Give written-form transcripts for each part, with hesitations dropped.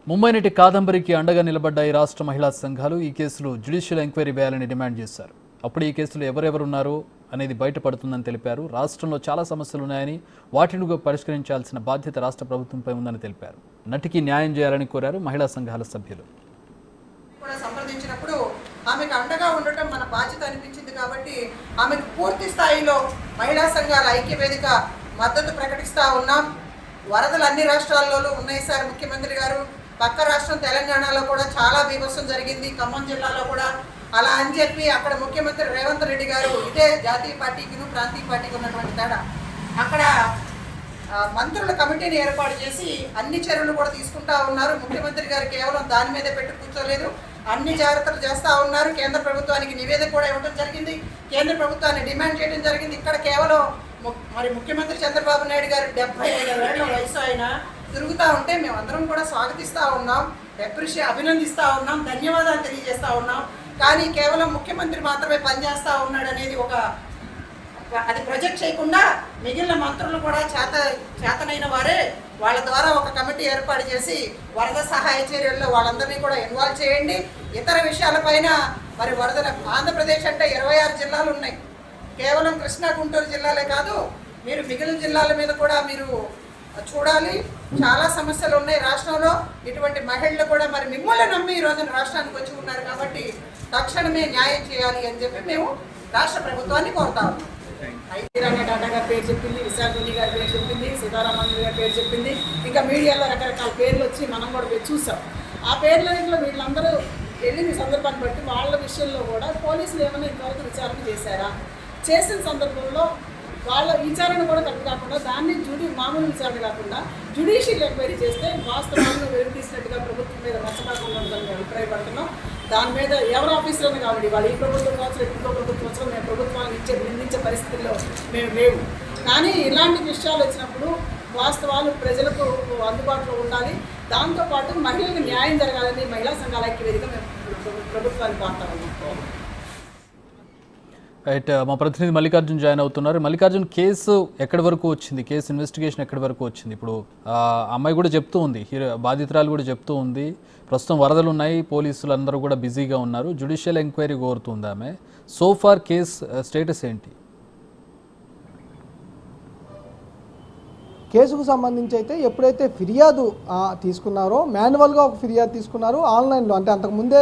ముంబై నటి కాదంబరికి అండగా నిలబడ్డాయి రాష్ట్ర మహిళా సంఘాలు. ఈ కేసులో జ్యుడిషియల్ ఎంక్వైరీ వేయాలని డిమాండ్ చేశారు. అప్పుడు ఈ కేసులో ఎవరెవరున్నారో అనేది బయటపడుతుందని తెలిపారు. రాష్ట్రంలో చాలా సమస్యలు ఉన్నాయని వాటిని పరిష్కరించాల్సిన బాధ్యత రాష్ట్ర ప్రభుత్వంపై ఉందని తెలిపారు. నటికి న్యాయం చేయాలని కోరారు మహిళా సంఘాల సభ్యులు. సంప్రదించినప్పుడు ఆమెకు అండగా ఉండటం మన బాధ్యత అనిపించింది కాబట్టి ఆమెకు పూర్తి స్థాయిలో మహిళా సంఘాల ఐక్యవేదిక మద్దతు ప్రకటిస్తూ ఉన్నాం. వరదలు అన్ని రాష్ట్రాల్లోనూ ఉన్నాయి సార్. ముఖ్యమంత్రి గారు పక్క రాష్ట్రం తెలంగాణలో కూడా చాలా బీభత్సం జరిగింది, ఖమ్మం జిల్లాలో కూడా. అలా అని చెప్పి అక్కడ ముఖ్యమంత్రి రేవంత్ రెడ్డి గారు ఇదే జాతీయ పార్టీకి ప్రాంతీయ పార్టీకి ఉన్నటువంటి తేడా, అక్కడ మంత్రుల కమిటీని ఏర్పాటు చేసి అన్ని చర్యలు కూడా తీసుకుంటా ఉన్నారు. ముఖ్యమంత్రి గారు కేవలం దాని మీదే పెట్టి కూర్చోలేదు, అన్ని జాగ్రత్తలు చేస్తూ ఉన్నారు. కేంద్ర ప్రభుత్వానికి నివేదిక కూడా ఇవ్వడం జరిగింది, కేంద్ర ప్రభుత్వాన్ని డిమాండ్ చేయడం జరిగింది. ఇక్కడ కేవలం మరి ముఖ్యమంత్రి చంద్రబాబు నాయుడు గారు 75 ఏళ్ల వయసు అయినా తిరుగుతూ ఉంటే మేమందరం కూడా స్వాగతిస్తూ ఉన్నాం, అభినందిస్తూ ఉన్నాం, ధన్యవాదాలు తెలియజేస్తూ ఉన్నాం. కానీ కేవలం ముఖ్యమంత్రి మాత్రమే పనిచేస్తూ ఉన్నాడు అనేది అది ప్రొజెక్ట్ చేయకుండా మిగిలిన మంత్రులు కూడా చేతనైన వారే వాళ్ళ ద్వారా ఒక కమిటీ ఏర్పాటు చేసి వరద సహాయ చర్యల్లో వాళ్ళందరినీ కూడా ఇన్వాల్వ్ చేయండి. ఇతర విషయాలపైన మరి వరద ఆంధ్రప్రదేశ్ అంటే 26 జిల్లాలు ఉన్నాయి, కేవలం కృష్ణా గుంటూరు జిల్లాలే కాదు, మీరు మిగిలిన జిల్లాల మీద కూడా మీరు చూడాలి. చాలా సమస్యలు ఉన్నాయి రాష్ట్రంలో. ఇటువంటి మహిళలు కూడా మరి మిమ్మల్ని నమ్మి ఈ రోజున రాష్ట్రానికి వచ్చి ఉన్నారు కాబట్టి తక్షణమే న్యాయం చేయాలి అని చెప్పి మేము రాష్ట్ర ప్రభుత్వాన్ని కోరుతా ఉన్నాం. ఐటీరాణి టాటా గారి పేరు చెప్పింది, విశాఖని గారి పేరు చెప్పింది, సీతారామన్ గారి పేరు చెప్పింది, ఇంకా మీడియాలో రకరకాల పేర్లు వచ్చి మనం కూడా చూసాం. ఆ పేర్లలో వీళ్ళందరూ వెళ్ళిన సందర్భాన్ని బట్టి వాళ్ళ విషయంలో కూడా పోలీసులు ఏమైనా ఇంతవరకు విచారణ చేశారా, చేసిన సందర్భంలో వాళ్ళ విచారణ కూడా కరెక్ట్ కాకుండా దాన్ని మామూలు విచారణ కాకుండా జ్యుడిషియల్ ఎంక్వైరీ చేస్తే వాస్తవాలను వెలుగుతీసినట్టుగా ప్రభుత్వం మీద నచ్చకాకుండా ఉందని అభిప్రాయపడుతున్నాం. దాని మీద ఎవరు ఆఫీసులోనే కాబట్టి వాళ్ళు ఈ ప్రభుత్వం కావచ్చు ఇంకో ప్రభుత్వం వచ్చి మేము ప్రభుత్వాన్ని నిందించే పరిస్థితుల్లో మేము లేవు. కానీ ఇలాంటి విషయాలు వచ్చినప్పుడు వాస్తవాలు ప్రజలకు అందుబాటులో ఉండాలి. దాంతోపాటు మహిళలకు న్యాయం జరగాలని మహిళా సంఘాల ఐక్యవేదిక మేము ప్రభుత్వాన్ని కోరుతా ఉన్నాం. రైట్, మా ప్రతినిధి మల్లికార్జున్ జాయిన్ అవుతున్నారు. మల్లికార్జున్, కేసు ఎక్కడి వరకు వచ్చింది? కేసు ఇన్వెస్టిగేషన్ ఎక్కడి వరకు వచ్చింది? ఇప్పుడు అమ్మాయి కూడా చెప్తూ ఉంది, బాధితురాలు కూడా చెప్తూ ఉంది, ప్రస్తుతం వరదలు ఉన్నాయి, పోలీసులు అందరూ కూడా బిజీగా ఉన్నారు, జ్యుడిషియల్ ఎంక్వైరీ కోరుతుంది ఆమె. సో ఫార్ కేస్ స్టేటస్ ఏంటి? కేసుకు సంబంధించి అయితే ఎప్పుడైతే ఫిర్యాదు తీసుకున్నారో, మాన్యువల్గా ఒక ఫిర్యాదు తీసుకున్నారు ఆన్లైన్లో, అంటే అంతకుముందే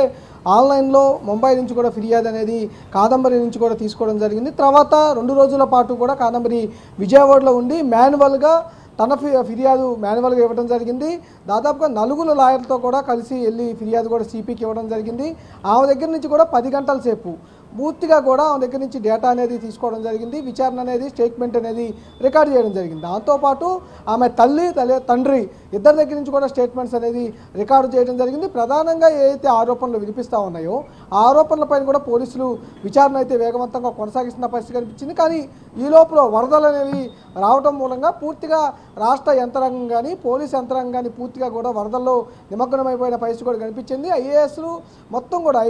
ఆన్లైన్లో ముంబై నుంచి కూడా ఫిర్యాదు అనేది కాదంబరి నుంచి కూడా తీసుకోవడం జరిగింది. తర్వాత 2 రోజుల పాటు కూడా కాదంబరి విజయవాడలో ఉండి మాన్యువల్గా తన ఫిర్యాదు మాన్యువల్గా ఇవ్వడం జరిగింది. దాదాపుగా 4 లాయర్లతో కూడా కలిసి వెళ్ళి ఫిర్యాదు కూడా సిపికి ఇవ్వడం జరిగింది. ఆమె దగ్గర నుంచి కూడా 10 గంటల సేపు పూర్తిగా కూడా ఆమె దగ్గర నుంచి డేటా అనేది తీసుకోవడం జరిగింది. విచారణ అనేది స్టేట్మెంట్ అనేది రికార్డ్ చేయడం జరిగింది. దాంతోపాటు ఆమె తండ్రి ఇద్దరి దగ్గర నుంచి కూడా స్టేట్మెంట్స్ అనేది రికార్డు చేయడం జరిగింది. ప్రధానంగా ఏదైతే ఆరోపణలు వినిపిస్తూ ఉన్నాయో ఆ ఆరోపణలపైన కూడా పోలీసులు విచారణ అయితే వేగవంతంగా కొనసాగిస్తున్న పరిస్థితి కనిపించింది. కానీ ఈ లోపల వరదలు అనేవి రావడం మూలంగా పూర్తిగా రాష్ట్ర యంత్రాంగం కానీ పోలీస్ యంత్రాంగం కానీ పూర్తిగా కూడా వరదల్లో నిమగ్నమైపోయిన పరిస్థితి కూడా కనిపించింది. ఐఏఎస్లు మొత్తం కూడా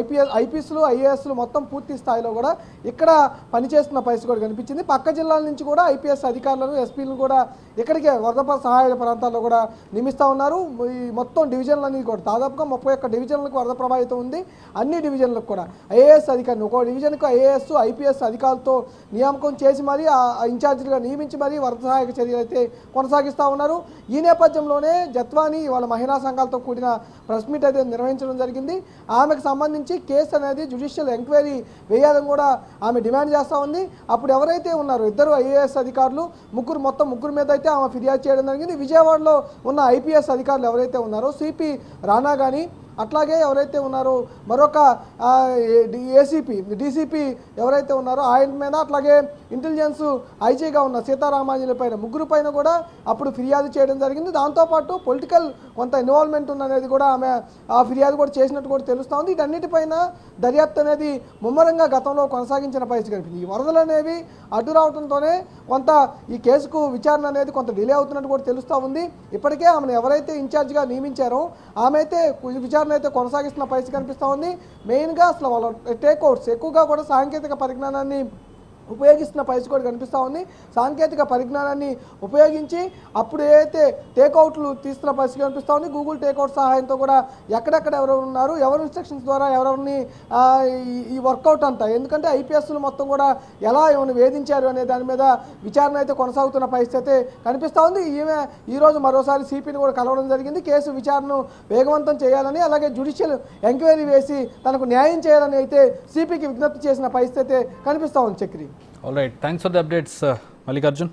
ఐపీఎస్లు ఐఏఎస్లు మొత్తం పూర్తి స్థాయిలో కూడా ఇక్కడ పనిచేస్తున్న పరిస్థితి కూడా కనిపించింది. పక్క జిల్లాల నుంచి కూడా ఐపీఎస్ అధికారులను ఎస్పీలను కూడా ఇక్కడికే వరద సహాయ ప్రాంతాల్లో కూడా నియమిస్తూ ఉన్నారు. ఈ మొత్తం డివిజన్లన్నీ కూడా దాదాపుగా 31 డివిజన్లకు వరద ప్రభావితం ఉంది. అన్ని డివిజన్లకు కూడా ఐఏఎస్ అధికారులు, ఒక డివిజన్కు ఐఏఎస్ ఐపీఎస్ అధికారులతో నియామకం చేసి మరీ ఇన్ఛార్జీలుగా నియమించి మరీ వరద సహాయక చర్యలు అయితే కొనసాగిస్తూ ఉన్నారు. ఈ నేపథ్యంలోనే జత్వాని వాళ్ళ మహిళా సంఘాలతో కూడిన ప్రెస్ మీట్ అయితే నిర్వహించడం జరిగింది. ఆమెకు సంబంధించి కేసు అనేది జ్యుడిషియల్ ఎంక్వైరీ వేయాలని కూడా ఆమె డిమాండ్ చేస్తూ ఉంది. అప్పుడు ఎవరైతే ఉన్నారో 2 ఐఏఎస్ అధికారులు మొత్తం ముగ్గురు మీద అయితే ఆమె ఫిర్యాదు చేయడం జరిగింది. విజయవాడలో ఉన్న ఐపీఎస్ అధికారులు ఎవరైతే ఉన్నారో సిపి రాణా కానీ అట్లాగే ఎవరైతే ఉన్నారో మరొక డీసీపీ ఎవరైతే ఉన్నారో ఆయన మీద, అట్లాగే ఇంటెలిజెన్స్ ఐజీగా ఉన్న సీతారామాంజలి పైన ముగ్గురు పైన కూడా అప్పుడు ఫిర్యాదు చేయడం జరిగింది. దాంతోపాటు పొలిటికల్ కొంత ఇన్వాల్వ్మెంట్ ఉన్నది కూడా ఆమె ఆ ఫిర్యాదు కూడా చేసినట్టు కూడా తెలుస్తూ ఉంది. వీటన్నిటిపైన దర్యాప్తు అనేది ముమ్మరంగా గతంలో కొనసాగించిన పరిస్థితి కనిపించింది. ఈ వరదలు అనేవి అడ్డు రావడంతోనే కొంత ఈ కేసుకు విచారణ అనేది కొంత డిలే అవుతున్నట్టు కూడా తెలుస్తూ ఉంది. ఇప్పటికే ఆమెను ఎవరైతే ఇన్ఛార్జిగా నియమించారో ఆమె అయితే విచారణ అయితే కొనసాగిస్తున్న పరిస్థితి కనిపిస్తూ ఉంది. మెయిన్గా అసలు వాళ్ళ టేక్అవుట్స్ ఎక్కువగా కూడా సాంకేతిక పరిజ్ఞానాన్ని ఉపయోగిస్తున్న పరిస్థితి కూడా కనిపిస్తూ ఉంది. సాంకేతిక పరిజ్ఞానాన్ని ఉపయోగించి అప్పుడు ఏదైతే టేక్అవుట్లు తీస్తున్న పరిస్థితి కనిపిస్తూ ఉంది. గూగుల్ టేక్అవుట్ సహాయంతో కూడా ఎక్కడెక్కడ ఎవరెవరు ఉన్నారు, ఎవరి ఇన్స్ట్రక్షన్స్ ద్వారా ఎవరెవరిని ఈ వర్కౌట్ అంతా, ఎందుకంటే ఐపీఎస్లు మొత్తం కూడా ఎలా ఏమైనా వేధించారు అనే దాని మీద విచారణ అయితే కొనసాగుతున్న పరిస్థితి అయితే కనిపిస్తూ ఉంది. ఈరోజు మరోసారి సిపిని కూడా కలవడం జరిగింది. కేసు విచారణను వేగవంతం చేయాలని, అలాగే జ్యుడిషియల్ ఎంక్వైరీ వేసి తనకు న్యాయం చేయాలని అయితే సిపికి విజ్ఞప్తి చేసిన పరిస్థితి అయితే కనిపిస్తూ ఉంది. Chakri. All right, thanks for the updates Mallikarjun.